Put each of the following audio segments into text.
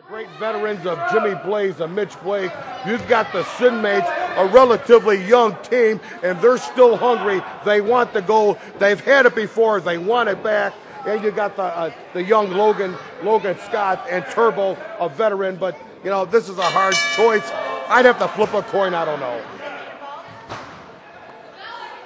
The great veterans of Jimmy Blaze and Mitch Blake. You've got the Sinmates, a relatively young team, and they're still hungry. They want to go. They've had it before. They want it back. And you got the young Logan Scott and Turbo, a veteran. But, you know, this is a hard choice. I'd have to flip a coin. I don't know.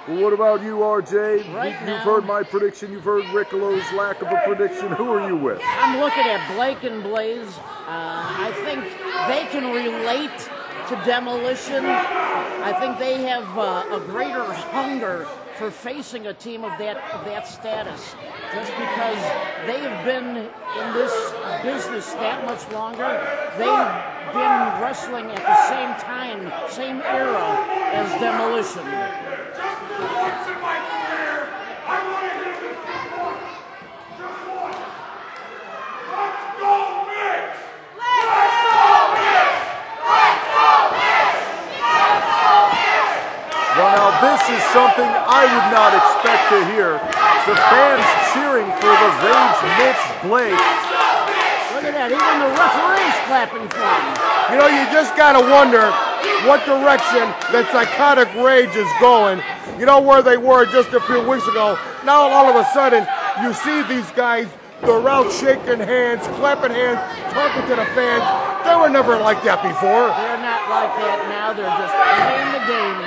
Well, what about you, RJ? You've heard my prediction. You've heard Riccolo's lack of a prediction. Who are you with? I'm looking at Blake and Blaze. I think they can relate to Demolition. I think they have a greater hunger for facing a team of that status, just because they have been in this business that much longer. They've been wrestling at the same time, same era as Demolition. Once in my career, I wanted to let's go, Mitch! Let's go, Mitch! Let's go, Mitch! Let's go, Mitch! Well, now this is something I would not expect to hear. The fans cheering for the Rage Mitch Blake. Look at that, even the referee's clapping for him. You know, you just got to wonder what direction that Psychotic Rage is going. You know where they were just a few weeks ago. Now all of a sudden, you see these guys, they're out shaking hands, clapping hands, talking to the fans. They were never like that before. They're not like that now. They're just playing the game.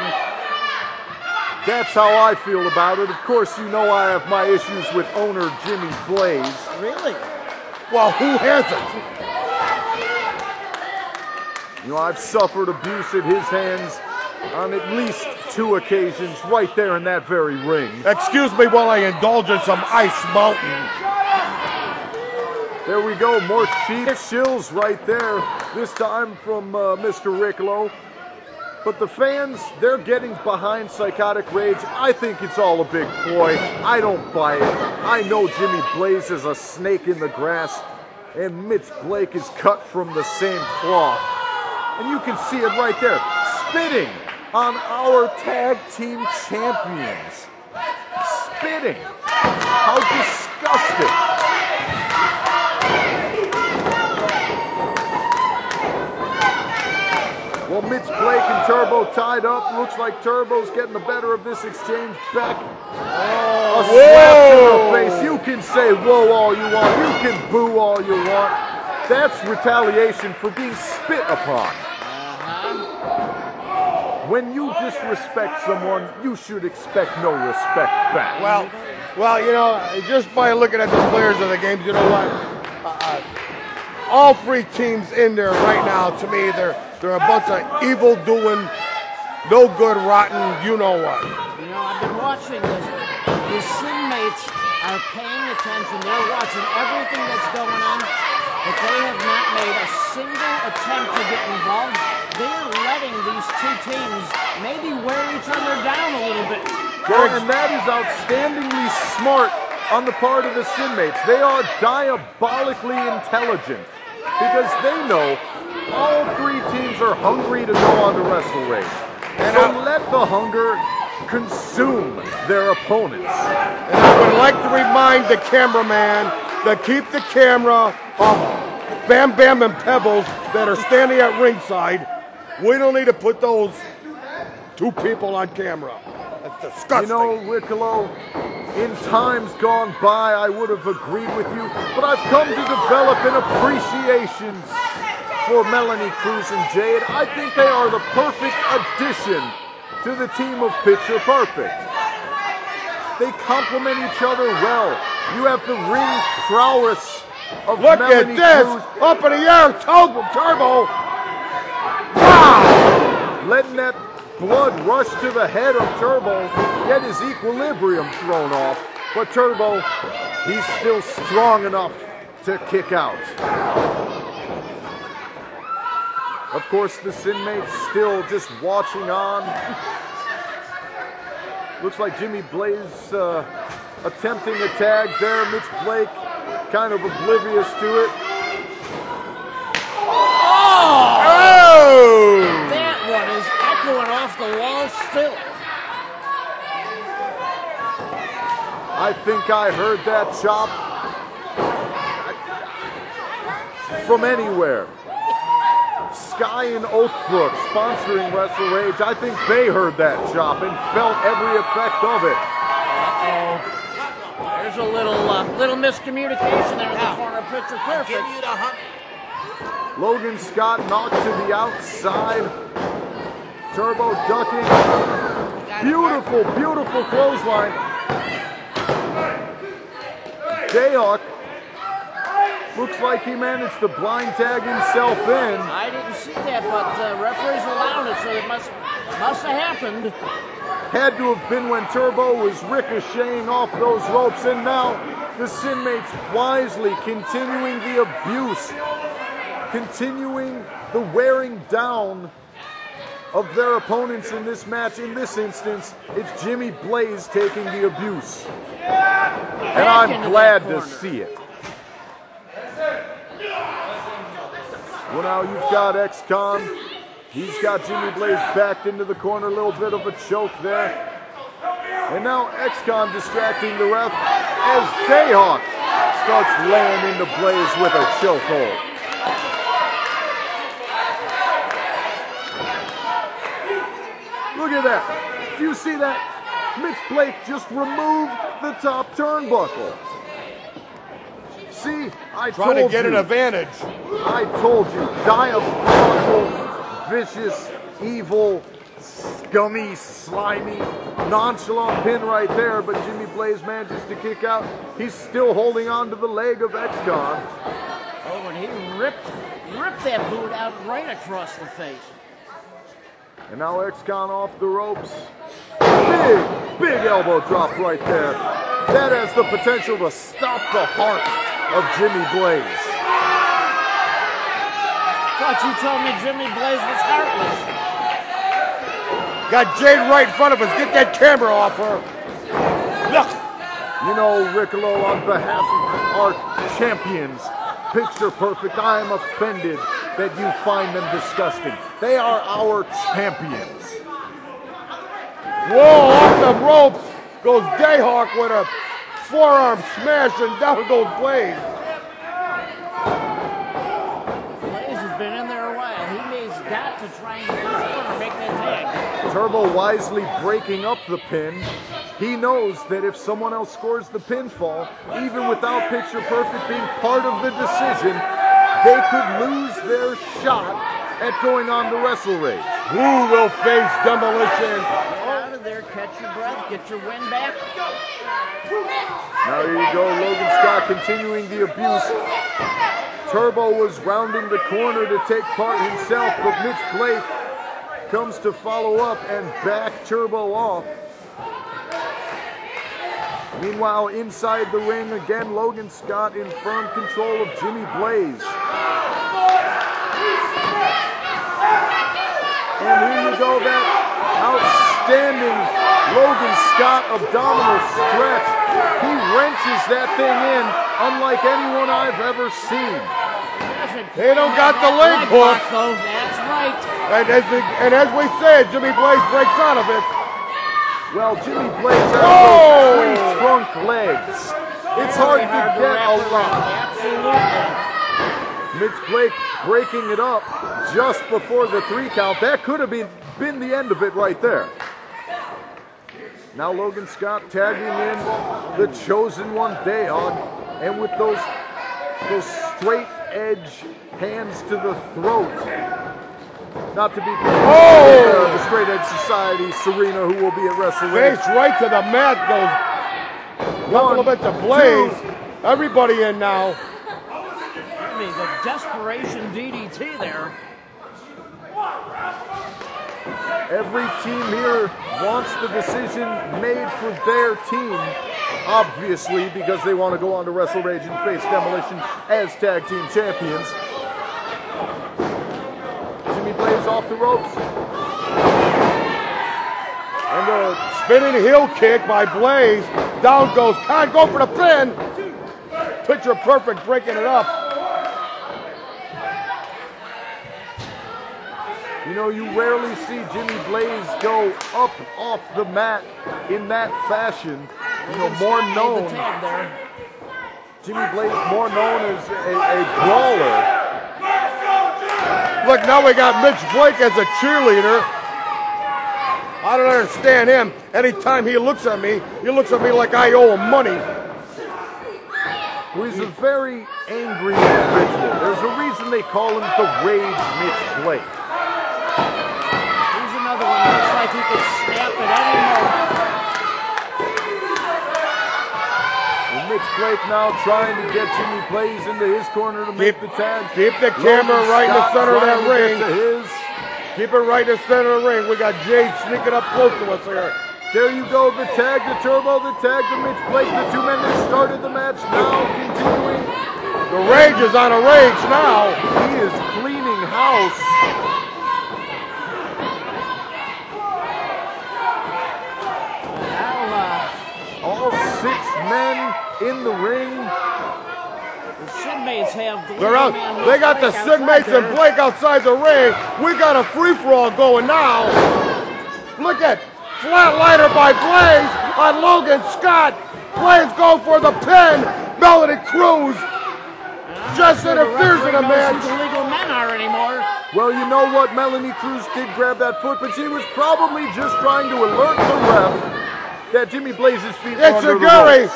That's how I feel about it. Of course, you know I have my issues with owner Jimmy Blaze. Really? Well, who hasn't? You know, I've suffered abuse at his hands on at least 2 occasions right there in that very ring. Excuse me while I indulge in some Ice Mountain. There we go, more cheap shills right there, this time from Mr. Riccolo. But the fans, they're getting behind Psychotic Rage. I think it's all a big ploy. I don't buy it. I know Jimmy Blaze is a snake in the grass, and Mitch Blake is cut from the same cloth. And you can see it right there, spitting on our tag team champions. Spitting. How disgusting. Well, Mitch Blake and Turbo tied up. Looks like Turbo's getting the better of this exchange back. Oh, a slap to the face. You can say whoa all you want. You can boo all you want. That's retaliation for being spit upon. When you disrespect someone, you should expect no respect back. Well, you know, just by looking at the players of the games, you know what? All 3 teams in there right now, to me, they're a bunch of evil doing, no good, rotten, you know what. You know, I've been watching this. The Sinmates are paying attention. They're watching everything that's going on, but they have not made a single attempt to get involved. They're letting these 2 teams maybe wear each other down a little bit. Well, and that is outstandingly smart on the part of the Sinmates. They are diabolically intelligent because they know all 3 teams are hungry to go on the wrestle race. And so let the hunger consume their opponents. And I would like to remind the cameraman to keep the camera off Bam Bam and Pebbles that are standing at ringside. We don't need to put those 2 people on camera. That's disgusting. You know, Riccolo, in times gone by, I would have agreed with you, but I've come to develop an appreciation for Melanie Cruz and Jade. I think they are the perfect addition to the team of Picture Perfect. They complement each other well. You have the ring prowess of Look Melanie at this! Cruz. Up in the air, Turbo! Wow! Letting that blood rush to the head of Turbo, get his equilibrium thrown off. But Turbo, he's still strong enough to kick out. Of course, the Sinmates still just watching on. Looks like Jimmy Blaze attempting a tag there. Mitch Blake kind of oblivious to it. Oh! That one is echoing off the wall still. I think I heard that chop. from anywhere. Sky and Oakbrook sponsoring Wrestle Rage. I think they heard that chop and felt every effect of it. There's a little miscommunication there in the corner. Picture perfect. Logan Scott knocked to the outside. Turbo ducking. Beautiful, beautiful clothesline. Jayhawk looks like he managed to blind tag himself in. I didn't see that, but referees allowed it, so it must have happened. Had to have been when Turbo was ricocheting off those ropes, and now the Sinmates wisely continuing the abuse, continuing the wearing down of their opponents in this match. In this instance, it's Jimmy Blaze taking the abuse. And I'm glad to see it. Well, now you've got X-Con. He's got Jimmy Blaze backed into the corner, a little bit of a choke there. And now X-Con distracting the ref as Jayhawk starts laying into Blaze with a chokehold. Look at that. Do you see that? Mitch Blake just removed the top turnbuckle. See, I told you. Trying to get an advantage. I told you. Diabolical, vicious, evil, scummy, slimy, nonchalant pin right there, but Jimmy Blaze manages to kick out. He's still holding on to the leg of X-Con. Oh, and he ripped that boot out right across the face. And now X-Con off the ropes. Big elbow drop right there. That has the potential to stop the heart of Jimmy Blaze. Thought you told me Jimmy Blaze was heartless. Got Jade right in front of us. Get that camera off her. Look. You know, Riccolo, on behalf of our champions, Picture Perfect, I am offended that you find them disgusting. They are our champions. Whoa, off the ropes goes Jayhawk with a forearm smash, and down goes Blaze. Blaze has been in there a while. He's got to try and make that tag. Turbo wisely breaking up the pin. He knows that if someone else scores the pinfall, even without Picture Perfect being part of the decision, they could lose their shot at going on to Wrestle Rage. Who will face Demolition? Get out of there, catch your breath, get your wind back. Now here you go, Logan Scott continuing the abuse. Turbo was rounding the corner to take part himself, but Mitch Blake comes to follow up and back Turbo off. Meanwhile, inside the ring, again, Logan Scott in firm control of Jimmy Blaze. And here you go, that outstanding Logan Scott abdominal stretch. He wrenches that thing in unlike anyone I've ever seen. They don't got the leg hook. That's right. And as we said, Jimmy Blaze breaks out of it. Well, Jimmy Blaze has those three trunk legs. It's hard to get a lot. Absolutely. Mitch Blake breaking it up just before the 3 count. That could have been the end of it right there. Now Logan Scott tagging in the chosen one, Jayhawk, and with those straight edge hands to the throat. Not to be confused the Straight Edge Society, Serena, who will be at Wrestle Rage. Face right to the mat goes. Couple of bits of Blaze. Everybody in now. I mean, the desperation DDT there. Every team here wants the decision made for their team, obviously, because they want to go on to Wrestle Rage and face Demolition as tag team champions. Jimmy Blaze off the ropes. And a spinning heel kick by Blaze. Down goes Khan, go for the pin. Picture Perfect breaking it up. You know, you rarely see Jimmy Blaze go up off the mat in that fashion. You know, more known. Jimmy Blaze more known as a brawler. Look, now we got Mitch Blake as a cheerleader. I don't understand him. Anytime he looks at me like I owe him money. He's a very angry individual. There's a reason they call him the Rage Mitch Blake. Here's another one. Looks like he could snap at any moment. And Mitch Blake now trying to get Jimmy Blaze into his corner to make the tag. Keep the camera right in the center of that ring. Keep it right in the center of the ring. We got Jade sneaking up close to us here. There you go, the tag to Turbo, the tag to Mitch Blake. The two men that started the match now continuing. The Rage is on a rage now. He is cleaning house. All 6 men in the ring. The Sinmates have. They're out. They got the Sinmates and Blake outside the ring. We got a free-for-all going now. Look at flatliner by Blaze on Logan Scott. Blaze go for the pin. Melody Cruz just interferes in a match. Who the legal men are anymore. Well, you know what? Melanie Cruz did grab that foot, but she was probably just trying to alert the ref that Jimmy Blaze's feet were under the ropes.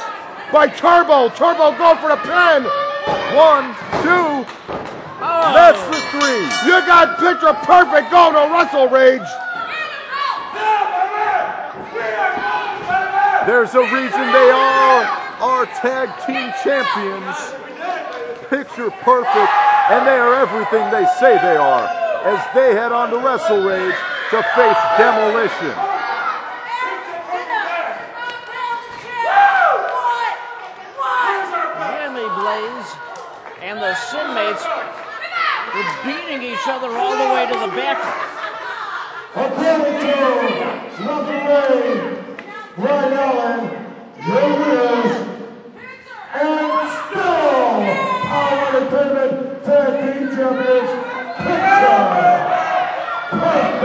By Turbo. Turbo go for the pin. 1, 2. That's the 3. You got picture perfect going to Russell Rage. There's a reason they are our tag team champions. Picture perfect, and they are everything they say they are as they head on to Wrestle Rage to face Demolition. Jimmy Blaze and the Sinmates were beating each other all the way to the back. According to referee Brian Allen, your winners, and still our entertainment tag team champions, Picture Perfect.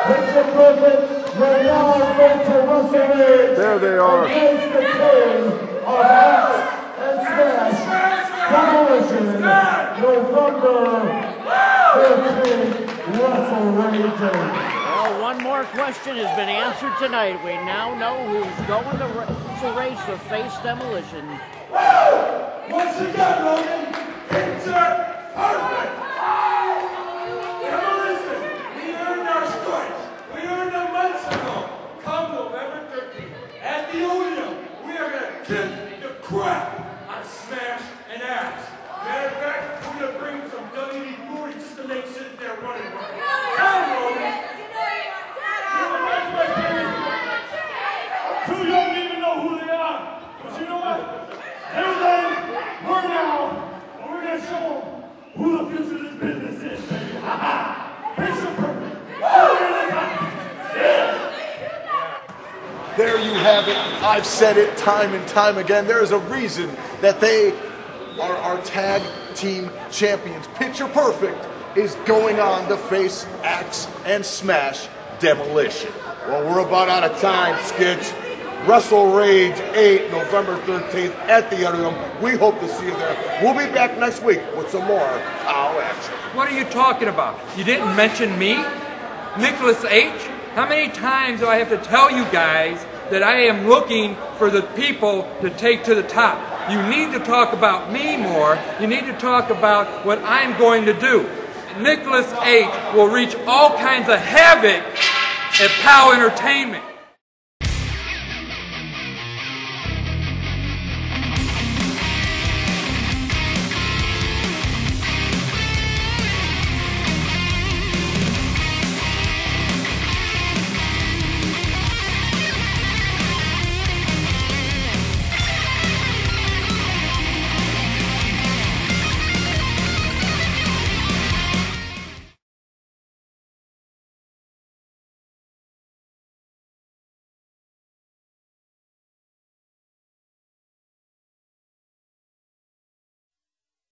Picture Perfect will now go to Russell Rage. There they are. Against the king of Axe and Smash, Demolition, November 13th, Russell Rage. Well, one more question has been answered tonight. We now know who's going to race to face Demolition. Once again, Logan, Picture Perfect. Demolition, we earned our stripes. We earned them months ago. Come November 13th, at the Union, we are going to kick the crap out of Smash and Axe. Matter of fact, we're going to bring some WD-40 just to make sure that they're running right. Come, Logan. Too young to even know who they are. But you know what? They're then, we're now, and we're going to show them who the future of this business is, baby. Ha-ha! Picture perfect. Yeah. There you have it. I've said it time and time again. There is a reason that they are our tag team champions. Picture Perfect is going on to face Axe and Smash Demolition. Well, we're about out of time, Skids. Wrestle Rage 8, November 13th at the Atrium. We hope to see you there. We'll be back next week with some more POW action. What are you talking about? You didn't mention me? Nicholas H.? How many times do I have to tell you guys that I am looking for the people to take to the top? You need to talk about me more. You need to talk about what I'm going to do. Nicholas H. will reach all kinds of havoc at POW Entertainment.